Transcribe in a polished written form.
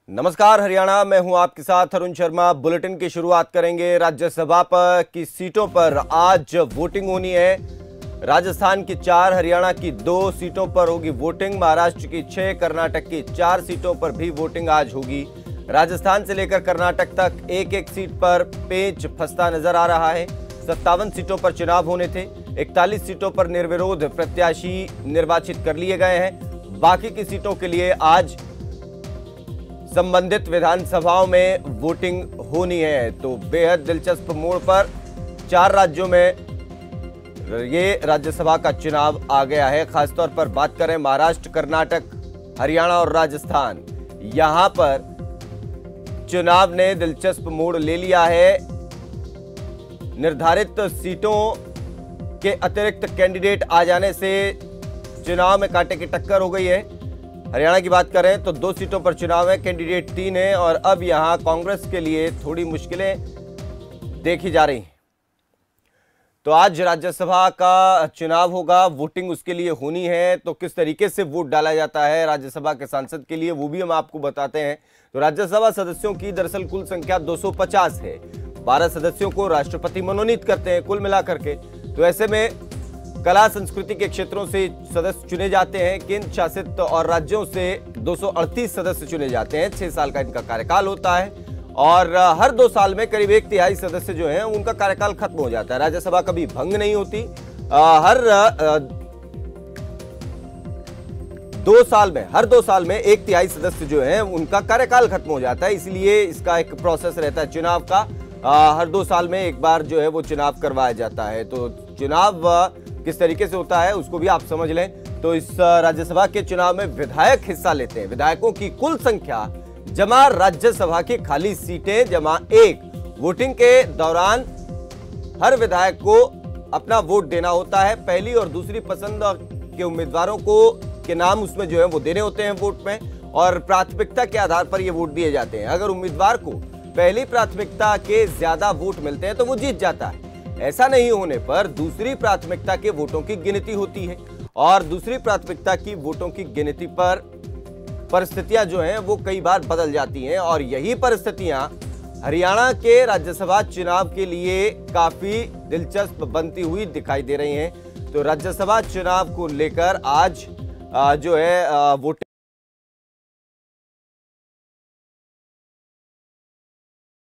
नमस्कार हरियाणा, मैं हूं आपके साथ अरुण शर्मा। बुलेटिन की शुरुआत करेंगे। राज्यसभा पर की सीटों पर आज वोटिंग होनी है। राजस्थान की 4, हरियाणा की 2 सीटों पर होगी वोटिंग। महाराष्ट्र की 6, कर्नाटक की 4 सीटों पर भी वोटिंग आज होगी। राजस्थान से लेकर कर्नाटक तक एक एक सीट पर पेच फंसता नजर आ रहा है। 57 सीटों पर चुनाव होने थे। 41 सीटों पर निर्विरोध प्रत्याशी निर्वाचित कर लिए गए हैं। बाकी की सीटों के लिए आज संबंधित विधानसभाओं में वोटिंग होनी है। तो बेहद दिलचस्प मोड़ पर 4 राज्यों में ये राज्यसभा का चुनाव आ गया है। खासतौर पर बात करें महाराष्ट्र, कर्नाटक, हरियाणा और राजस्थान, यहां पर चुनाव ने दिलचस्प मोड़ ले लिया है। निर्धारित सीटों के अतिरिक्त कैंडिडेट आ जाने से चुनाव में कांटे की टक्कर हो गई है। हरियाणा की बात करें तो 2 सीटों पर चुनाव है, कैंडिडेट 3 है और अब यहां कांग्रेस के लिए थोड़ी मुश्किलें देखी जा रही हैं। तो आज राज्यसभा का चुनाव होगा, वोटिंग उसके लिए होनी है। तो किस तरीके से वोट डाला जाता है राज्यसभा के सांसद के लिए, वो भी हम आपको बताते हैं। तो राज्यसभा सदस्यों की दरअसल कुल संख्या 250 है। 12 सदस्यों को राष्ट्रपति मनोनीत करते हैं कुल मिलाकर के। तो ऐसे में कला संस्कृति के क्षेत्रों से सदस्य चुने जाते हैं। केंद्र शासित और राज्यों से 238 सदस्य चुने जाते हैं। 6 साल का इनका कार्यकाल होता है और हर 2 साल में करीब 1/3 सदस्य जो हैं उनका कार्यकाल खत्म हो जाता है। राज्यसभा कभी भंग नहीं होती। हर 2 साल में 1/3 सदस्य जो हैं उनका कार्यकाल खत्म हो जाता है। इसलिए इसका एक प्रोसेस रहता है चुनाव का। हर 2 साल में एक बार जो है वो चुनाव करवाया जाता है। तो चुनाव किस तरीके से होता है उसको भी आप समझ लें। तो इस राज्यसभा के चुनाव में विधायक हिस्सा लेते हैं। विधायकों की कुल संख्या जमा राज्यसभा की खाली सीटें जमा 1। वोटिंग के दौरान हर विधायक को अपना वोट देना होता है। पहली और दूसरी पसंद के उम्मीदवारों को के नाम उसमें जो है वो देने होते हैं वोट में, और प्राथमिकता के आधार पर ये वोट दिए जाते हैं। अगर उम्मीदवार को पहली प्राथमिकता के ज्यादा वोट मिलते हैं तो वो जीत जाता है। ऐसा नहीं होने पर दूसरी प्राथमिकता के वोटों की गिनती होती है और दूसरी प्राथमिकता की वोटों की गिनती पर परिस्थितियां जो हैं वो कई बार बदल जाती हैं। और यही परिस्थितियां हरियाणा के राज्यसभा चुनाव के लिए काफी दिलचस्प बनती हुई दिखाई दे रही हैं। तो राज्यसभा चुनाव को लेकर आज जो है वोटिंग